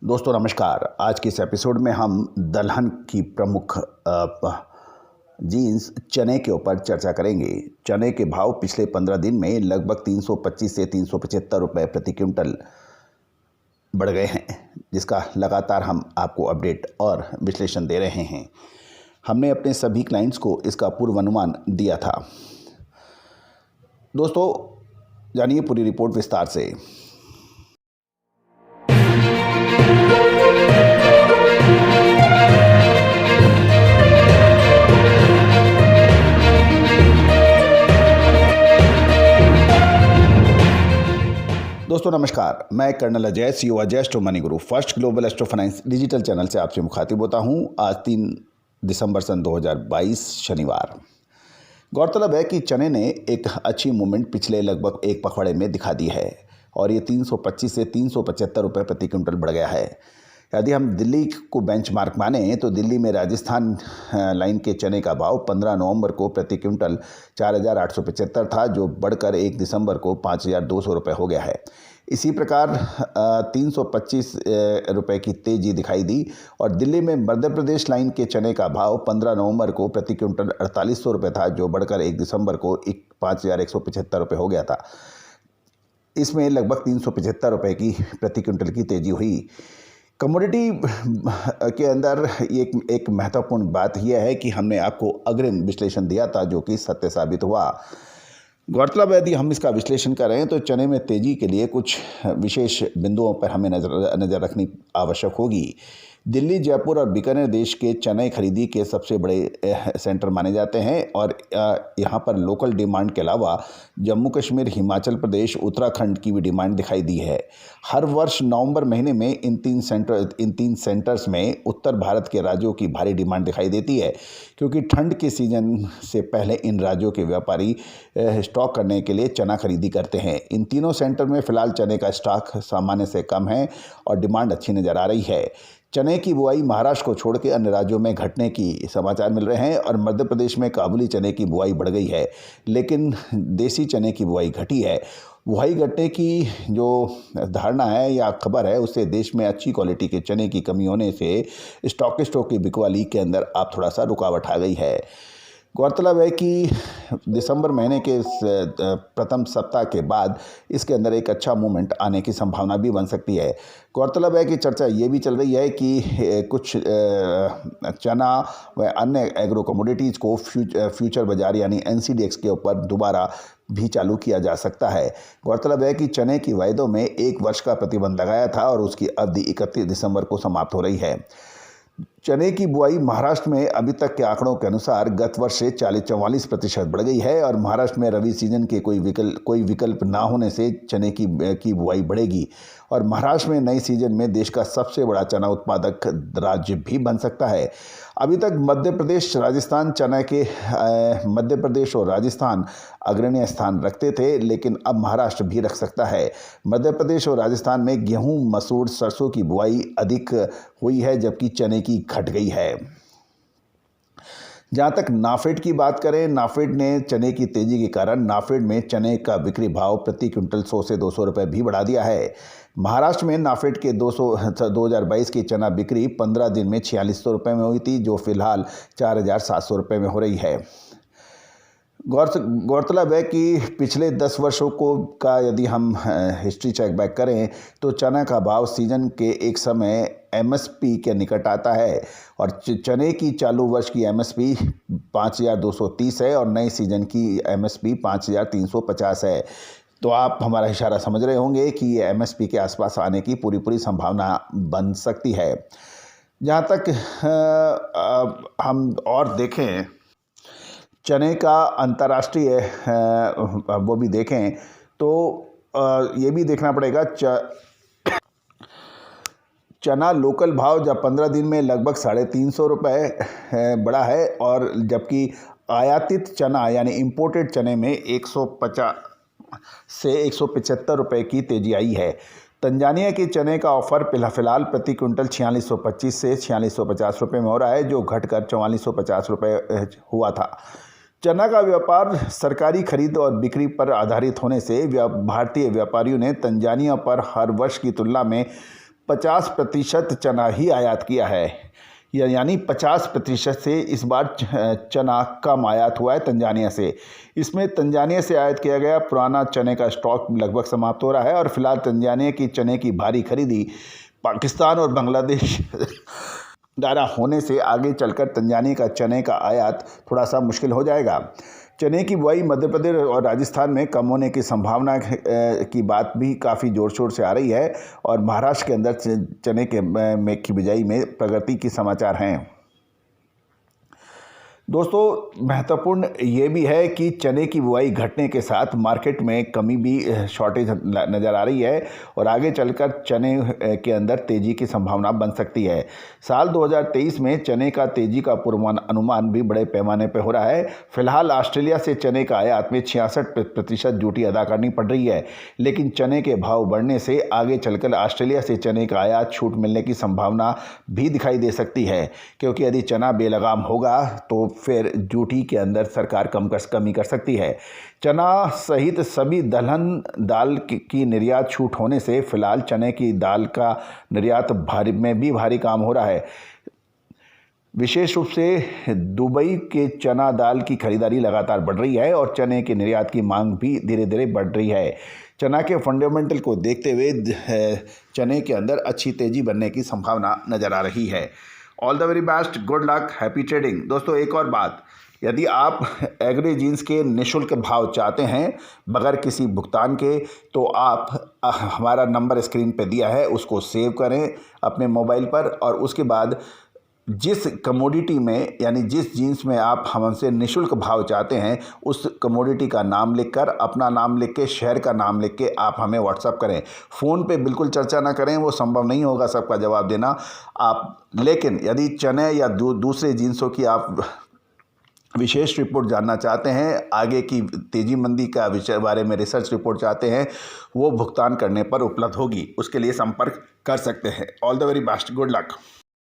दोस्तों नमस्कार। आज के इस एपिसोड में हम दलहन की प्रमुख जीन्स चने के ऊपर चर्चा करेंगे। चने के भाव पिछले 15 दिन में लगभग 325 से 375 रुपये प्रति क्विंटल बढ़ गए हैं, जिसका लगातार हम आपको अपडेट और विश्लेषण दे रहे हैं। हमने अपने सभी क्लाइंट्स को इसका पूर्वानुमान दिया था। दोस्तों जानिए पूरी रिपोर्ट विस्तार से। दोस्तों नमस्कार, मैं colonel Ajay, CEO Ajay astro money guru first global astro finance digital channel से आपसे मुखातिब होता हूं। आज 3 दिसंबर सन 2022 शनिवार। गौरतलब है कि चने ने एक अच्छी मूवमेंट पिछले लगभग एक पखवाड़े में दिखा दी है और ये 325 से 375 रुपये प्रति क्विंटल बढ़ गया है। यदि हम दिल्ली को बेंचमार्क माने तो दिल्ली में राजस्थान लाइन के चने का भाव 15 नवंबर को प्रति क्विंटल 4,875 था, जो बढ़कर 1 दिसंबर को 5,200 रुपये हो गया है। इसी प्रकार 325 रुपये की तेज़ी दिखाई दी और दिल्ली में मध्य प्रदेश लाइन के चने का भाव 15 नवंबर को प्रति क्विंटल 4,800 रुपये था, जो बढ़कर 1 दिसंबर को 5,175 रुपये हो गया था। इसमें लगभग 375 रुपये की प्रति क्विंटल की तेज़ी हुई। कमोडिटी के अंदर एक महत्वपूर्ण बात यह है कि हमने आपको अग्रिम विश्लेषण दिया था, जो कि सत्य साबित हुआ। गौरतलब यदि हम इसका विश्लेषण कर रहे हैं तो चने में तेज़ी के लिए कुछ विशेष बिंदुओं पर हमें नज़र रखनी आवश्यक होगी। दिल्ली, जयपुर और बीकानेर देश के चने खरीदी के सबसे बड़े सेंटर माने जाते हैं और यहाँ पर लोकल डिमांड के अलावा जम्मू कश्मीर, हिमाचल प्रदेश, उत्तराखंड की भी डिमांड दिखाई दी है। हर वर्ष नवंबर महीने में इन तीन सेंटर्स में उत्तर भारत के राज्यों की भारी डिमांड दिखाई देती है, क्योंकि ठंड के सीजन से पहले इन राज्यों के व्यापारी स्टॉक करने के लिए चना खरीदी करते हैं। इन तीनों सेंटर में फ़िलहाल चने का स्टॉक सामान्य से कम है और डिमांड अच्छी नज़र आ रही है। चने की बुआई महाराष्ट्र को छोड़ के अन्य राज्यों में घटने की समाचार मिल रहे हैं और मध्य प्रदेश में काबुली चने की बुआई बढ़ गई है, लेकिन देसी चने की बुआई घटी है। बुआई घटने की जो धारणा है या खबर है, उससे देश में अच्छी क्वालिटी के चने की कमी होने से स्टॉकिस्टों की बिकवाली के अंदर अब थोड़ा सा रुकावट आ गई है। गौरतलब है कि दिसंबर महीने के प्रथम सप्ताह के बाद इसके अंदर एक अच्छा मूवमेंट आने की संभावना भी बन सकती है। गौरतलब है कि चर्चा ये भी चल रही है कि कुछ चना व अन्य एग्रो कमोडिटीज़ को फ्यूचर बाजार यानी NCDEX के ऊपर दोबारा भी चालू किया जा सकता है। गौरतलब है कि चने की वायदों में 1 वर्ष का प्रतिबंध लगाया था और उसकी अवधि 31 दिसंबर को समाप्त हो रही है। चने की बुआई महाराष्ट्र में अभी तक के आंकड़ों के अनुसार गत वर्ष से 44% बढ़ गई है और महाराष्ट्र में रबी सीजन के कोई विकल्प ना होने से चने की बुआई बढ़ेगी और महाराष्ट्र में नए सीजन में देश का सबसे बड़ा चना उत्पादक राज्य भी बन सकता है। अभी तक मध्य प्रदेश और राजस्थान अग्रणी स्थान रखते थे, लेकिन अब महाराष्ट्र भी रख सकता है। मध्य प्रदेश और राजस्थान में गेहूं, मसूर, सरसों की बुआई अधिक हुई है, जबकि चने की घट गई है। जहाँ तक नाफेड की बात करें, नाफेड ने चने की तेज़ी के कारण नाफेड में चने का बिक्री भाव प्रति क्विंटल 100 से 200 रुपये भी बढ़ा दिया है। महाराष्ट्र में नाफेड के 2022 की चना बिक्री 15 दिन में 4600 रुपये में हुई थी, जो फिलहाल 4700 रुपये में हो रही है। गौरतलब है कि पिछले 10 वर्षों का यदि हम हिस्ट्री चेक बैक करें तो चना का भाव सीजन के एक समय MSP के निकट आता है और चने की चालू वर्ष की MSP 5,230 है और नए सीजन की MSP 5,350 है। तो आप हमारा इशारा समझ रहे होंगे कि ये MSP के आसपास आने की पूरी संभावना बन सकती है। जहाँ तक हम और देखें चने का अंतर्राष्ट्रीय वो भी देखें तो ये भी देखना पड़ेगा। चना लोकल भाव जब 15 दिन में लगभग 350 रुपये बढ़ा है और जबकि आयातित चना यानी इंपोर्टेड चने में 150 से 175 रुपये की तेज़ी आई है। तंजानिया के चने का ऑफर फिलहाल प्रति क्विंटल 4625 से 4650 रुपये में हो रहा है, जो घटकर 4450 रुपये हुआ था। चना का व्यापार सरकारी खरीद और बिक्री पर आधारित होने से भारतीय व्यापारियों ने तंजानिया पर हर वर्ष की तुलना में 50% चना ही आयात किया है, यानी 50% से इस बार चना कम आयात हुआ है तंजानिया से। इसमें तंजानिया से आयात किया गया पुराना चने का स्टॉक लगभग समाप्त हो रहा है और फिलहाल तंजानिया की चने की भारी खरीदी पाकिस्तान और बांग्लादेश द्वारा होने से आगे चलकर तंजानिया का चने का आयात थोड़ा सा मुश्किल हो जाएगा। चने की बुआई मध्य प्रदेश और राजस्थान में कम होने की संभावना की बात भी काफ़ी ज़ोर शोर से आ रही है और महाराष्ट्र के अंदर चने की बिजाई में प्रगति के समाचार हैं। दोस्तों महत्वपूर्ण ये भी है कि चने की बुआई घटने के साथ मार्केट में कमी भी शॉर्टेज नज़र आ रही है और आगे चलकर चने के अंदर तेज़ी की संभावना बन सकती है। साल 2023 में चने का तेज़ी का पूर्वानुमान भी बड़े पैमाने पर हो रहा है। फिलहाल ऑस्ट्रेलिया से चने का आयात में 66% ड्यूटी अदा करनी पड़ रही है, लेकिन चने के भाव बढ़ने से आगे चलकर ऑस्ट्रेलिया से चने का आयात छूट मिलने की संभावना भी दिखाई दे सकती है, क्योंकि यदि चना बेलगाम होगा तो फिर ड्यूटी के अंदर सरकार कमी कर सकती है। चना सहित सभी दलहन दाल की निर्यात छूट होने से फिलहाल चने की दाल का निर्यात भारी काम हो रहा है। विशेष रूप से दुबई के चना दाल की खरीदारी लगातार बढ़ रही है और चने के निर्यात की मांग भी धीरे धीरे बढ़ रही है। चना के फंडामेंटल को देखते हुए चने के अंदर अच्छी तेज़ी बनने की संभावना नज़र आ रही है। All the very best, good luck, happy trading. दोस्तों एक और बात, यदि आप एग्री जीन्स के निःशुल्क भाव चाहते हैं बगैर किसी भुगतान के, तो आप हमारा नंबर स्क्रीन पे दिया है उसको सेव करें अपने मोबाइल पर और उसके बाद जिस कमोडिटी में यानी जिस जीन्स में आप हमसे निःशुल्क भाव चाहते हैं उस कमोडिटी का नाम लिखकर, अपना नाम लिख के, शहर का नाम लिख के आप हमें व्हाट्सअप करें। फ़ोन पे बिल्कुल चर्चा ना करें, वो संभव नहीं होगा सबका जवाब देना आप। लेकिन यदि चने या दूसरे जीन्सों की आप विशेष रिपोर्ट जानना चाहते हैं, आगे की तेज़ी मंदी का विषय बारे में रिसर्च रिपोर्ट चाहते हैं, वो भुगतान करने पर उपलब्ध होगी। उसके लिए संपर्क कर सकते हैं। All the very best, good luck.